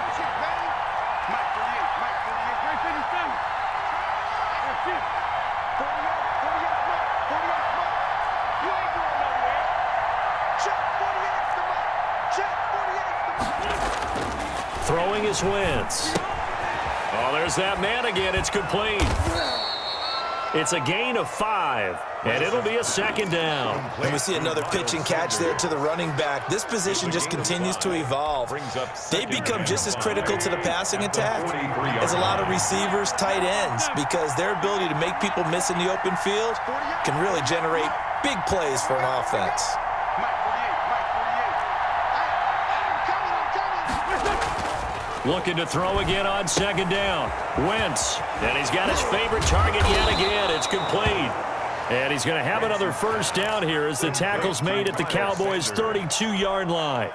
Speaker 1: Throwing his Wentz. Oh, there's that man again. It's complete. It's a gain of 5, and it'll be a 2nd down.
Speaker 2: And we see another pitch and catch there to the running back. This position just continues to evolve. They become just as critical to the passing attack as a lot of receivers, tight ends, because their ability to make people miss in the open field can really generate big plays for an offense.
Speaker 1: Looking to throw again on 2nd down. Wentz, and he's got his favorite target yet again. It's complete. And he's going to have another 1st down here as the tackle's made at the Cowboys' 32-yard line.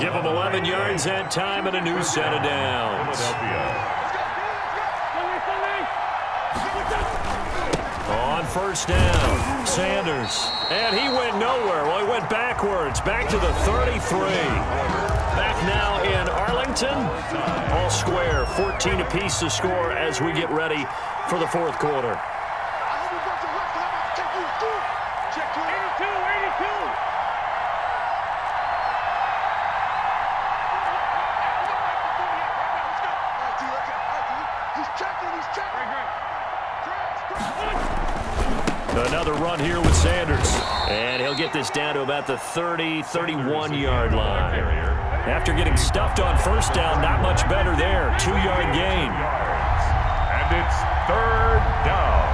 Speaker 1: Give them 11 yards that time and a new set of downs. On 1st down, Sanders. And he went nowhere. Well, he went backwards, back to the 33. Back now in Arlington. All square, 14 apiece to score as we get ready for the fourth quarter. Another run here with Sanders. And he'll get this down to about the 30, 31-yard line. After getting stuffed on first down, not much better there. 2-yard gain.
Speaker 3: And it's third down.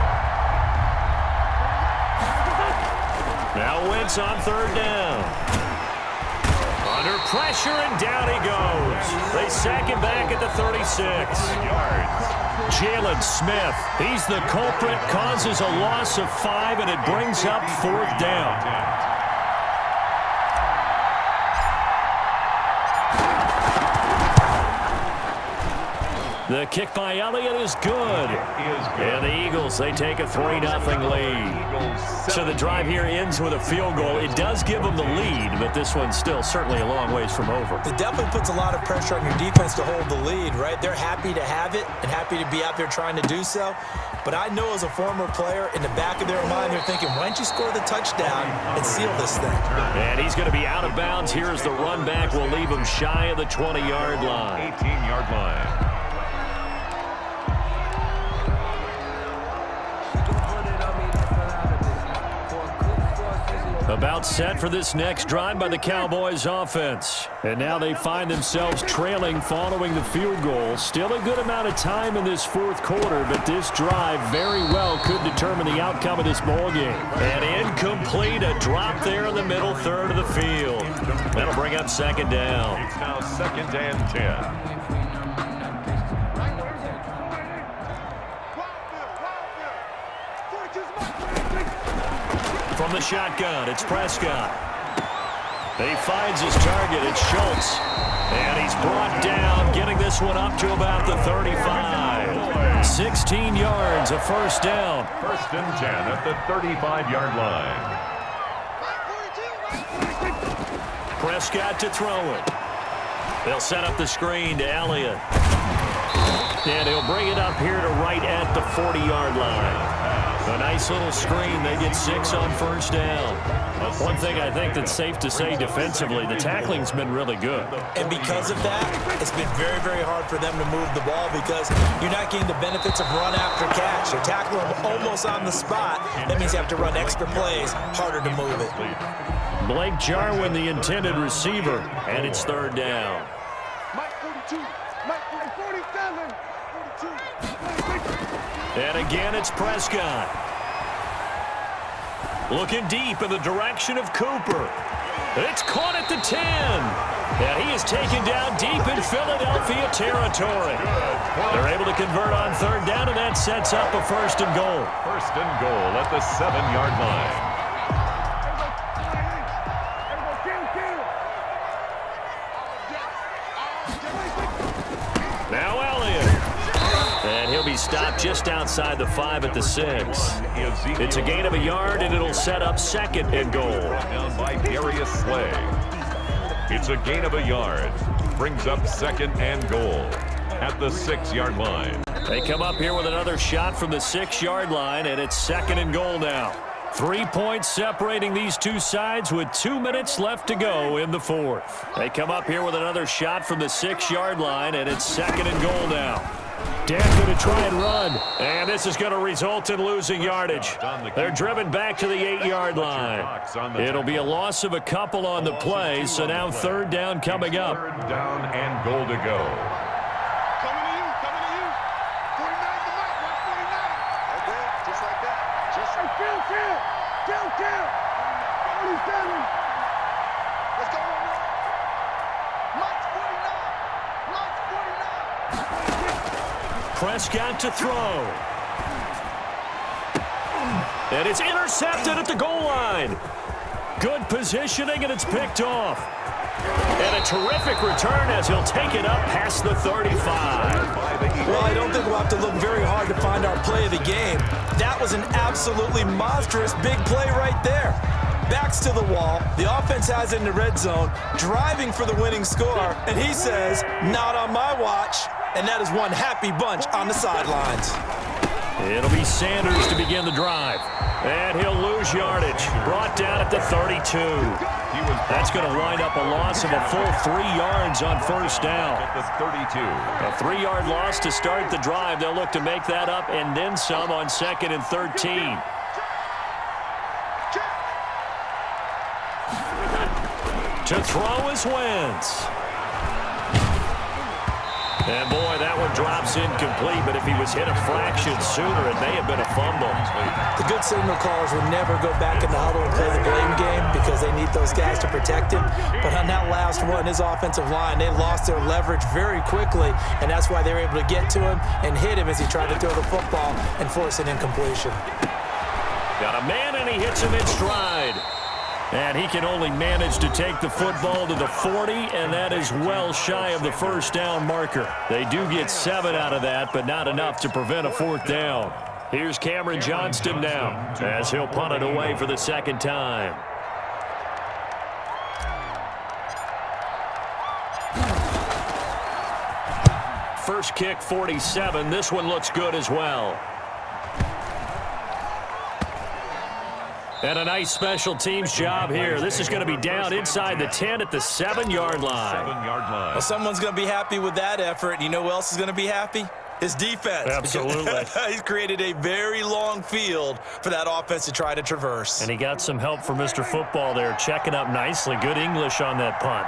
Speaker 1: Now Wentz on third down. Under pressure, and down he goes. They sack him back at the 36.
Speaker 3: Yards.
Speaker 1: Jalen Smith, he's the culprit, causes a loss of 5, and it brings up fourth down. The kick by Elliott is good. And the Eagles, they take a 3-0 lead. So the drive here ends with a field goal. It does give them the lead, but this one's still certainly a long ways from over.
Speaker 2: It definitely puts a lot of pressure on your defense to hold the lead, right? They're happy to have it and happy to be out there trying to do so. But I know as a former player, in the back of their mind, they're thinking, why don't you score the touchdown and seal this thing?
Speaker 1: And he's going to be out of bounds. Here's the run back. We'll leave him shy of the 20-yard line.
Speaker 3: 18-yard line.
Speaker 1: About set for this next drive by the Cowboys offense. And now they find themselves trailing following the field goal. Still a good amount of time in this fourth quarter, but this drive very well could determine the outcome of this ball game. And incomplete, a drop there in the middle third of the field. That'll bring up second down.
Speaker 3: It's now second and 10.
Speaker 1: From the shotgun, it's Prescott. He finds his target. It's Schultz. And he's brought down, getting this one up to about the 35. 16 yards, a first down.
Speaker 3: First and 10 at the 35-yard line.
Speaker 1: Prescott to throw it. They'll set up the screen to Elliott. And he'll bring it up here to right at the 40-yard line. A nice little screen. They get 6 on first down. One thing I think that's safe to say defensively, the tackling's been really good.
Speaker 2: And because of that, it's been very, very hard for them to move the ball because you're not getting the benefits of run after catch. You're tackling them almost on the spot. That means you have to run extra plays, harder to move it.
Speaker 1: Blake Jarwin, the intended receiver, and it's third down.
Speaker 4: Mike 42, Mike 47, 42.
Speaker 1: And again, it's Prescott. Looking deep in the direction of Cooper. It's caught at the 10. And he is taken down deep in Philadelphia territory. They're able to convert on third down, and that sets up a first and goal.
Speaker 3: First and goal at the 7-yard line.
Speaker 1: Now Elliott. And he'll be stopped just outside the 5 at the 6. It's a gain of a yard, and it'll set up second and goal.
Speaker 3: Down by Darius Slay. It's a gain of a yard. Brings up second and goal at the 6-yard line.
Speaker 1: They come up here with another shot from the 6-yard line, and it's second and goal now. 3 points separating these two sides with 2 minutes left to go in the fourth. They come up here with another shot from the 6-yard line, and it's second and goal now. Dan going to try and run, and this is going to result in losing yardage. They're driven back to the 8-yard line. It'll be a loss of a couple on the play, so now third down coming up.
Speaker 3: Third down and goal to go.
Speaker 4: Coming to you, coming to you. 49 to Mike, 149. Okay, just like that. Just like kill. 47. Let's go, Mike's 49.
Speaker 1: Prescott to throw. And it's intercepted at the goal line. Good positioning, and it's picked off. And a terrific return as he'll take it up past the 35.
Speaker 2: Well, I don't think we'll have to look very hard to find our play of the game. That was an absolutely monstrous big play right there. backs to the wall. The offense has it in the red zone, driving for the winning score, and he says, not on my watch. And that is one happy bunch on the sidelines.
Speaker 1: It'll be Sanders to begin the drive. And he'll lose yardage. Brought down at the 32. That's going to wind up a loss of a full 3 yards on first down.
Speaker 3: At the 32.
Speaker 1: A 3-yard loss to start the drive. They'll look to make that up and then some on 2nd and 13. To throw is Wentz. And boy, that one drops incomplete, but if he was hit a fraction sooner, it may have been a fumble.
Speaker 2: The good signal callers would never go back in the huddle and play the blame game because they need those guys to protect him. But on that last one, his offensive line, they lost their leverage very quickly, and that's why they were able to get to him and hit him as he tried to throw the football and force an incompletion.
Speaker 1: Got a man, and he hits him in stride. And he can only manage to take the football to the 40, and that is well shy of the first down marker. They do get 7 out of that, but not enough to prevent a 4th down. Here's Cameron Johnston now, as he'll punt it away for the 2nd time. First kick, 47. This one looks good as well. And a nice special teams job here. This is going to be down inside the 10 at the 7-yard line.
Speaker 3: 7-yard line.
Speaker 2: Well, someone's going to be happy with that effort. You know who else is going to be happy? His defense.
Speaker 1: Absolutely.
Speaker 2: He's created a very long field for that offense to try to traverse.
Speaker 1: And he got some help from Mr. Football there, checking up nicely. Good English on that punt.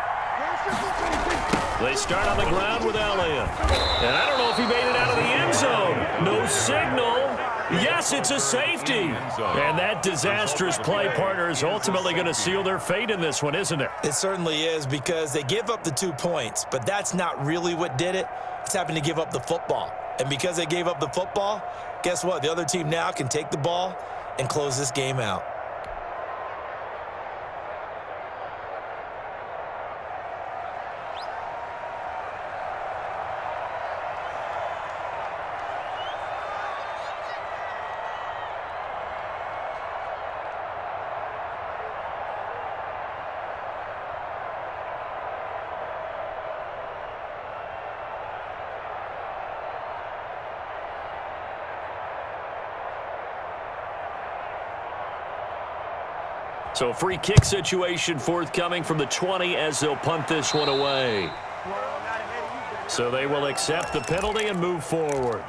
Speaker 1: They start on the ground with Elliott. And I don't know if he made it out of the end zone. No signal. Yes, it's a safety. And that disastrous play, partner, is ultimately going to seal their fate in this one, isn't it?
Speaker 2: It certainly is, because they give up the 2 points, but that's not really what did it. It's happened to give up the football. And because they gave up the football, guess what? The other team now can take the ball and close this game out.
Speaker 1: So free kick situation forthcoming from the 20 as they'll punt this one away. So they will accept the penalty and move forward.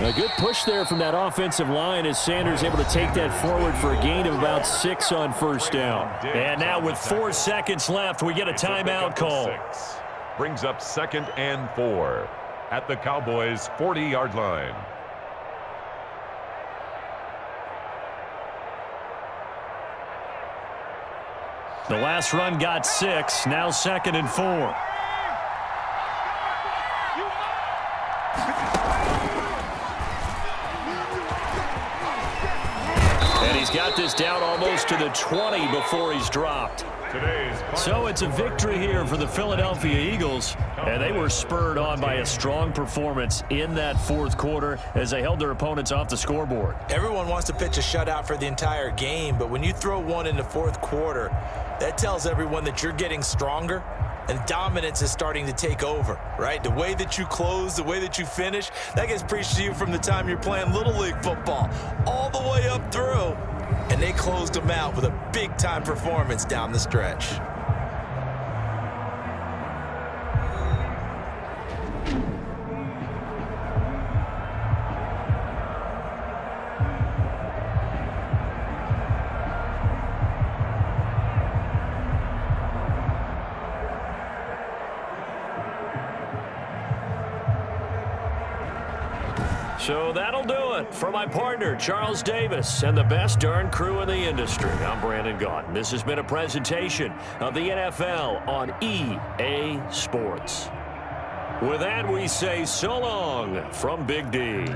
Speaker 1: A good push there from that offensive line as Sanders able to take that forward for a gain of about 6 on first down. And now with 4 seconds left, we get a timeout call.
Speaker 3: Brings up 2nd and 4 at the Cowboys' 40-yard line.
Speaker 1: The last run got 6, now 2nd and 4. And he's got this down almost to the 20 before he's dropped. So it's a victory here for the Philadelphia Eagles, and they were spurred on by a strong performance in that 4th quarter as they held their opponents off the scoreboard.
Speaker 2: Everyone wants to pitch a shutout for the entire game, but when you throw one in the 4th quarter, that tells everyone that you're getting stronger and dominance is starting to take over, right? The way that you close, the way that you finish, that gets preached to you from the time you're playing Little League football all the way up through. And they closed them out with a big-time performance down the stretch.
Speaker 1: So that'll do it for my partner, Charles Davis, and the best darn crew in the industry. I'm Brandon Gaudin. This has been a presentation of the NFL on EA Sports. With that, we say so long from Big D.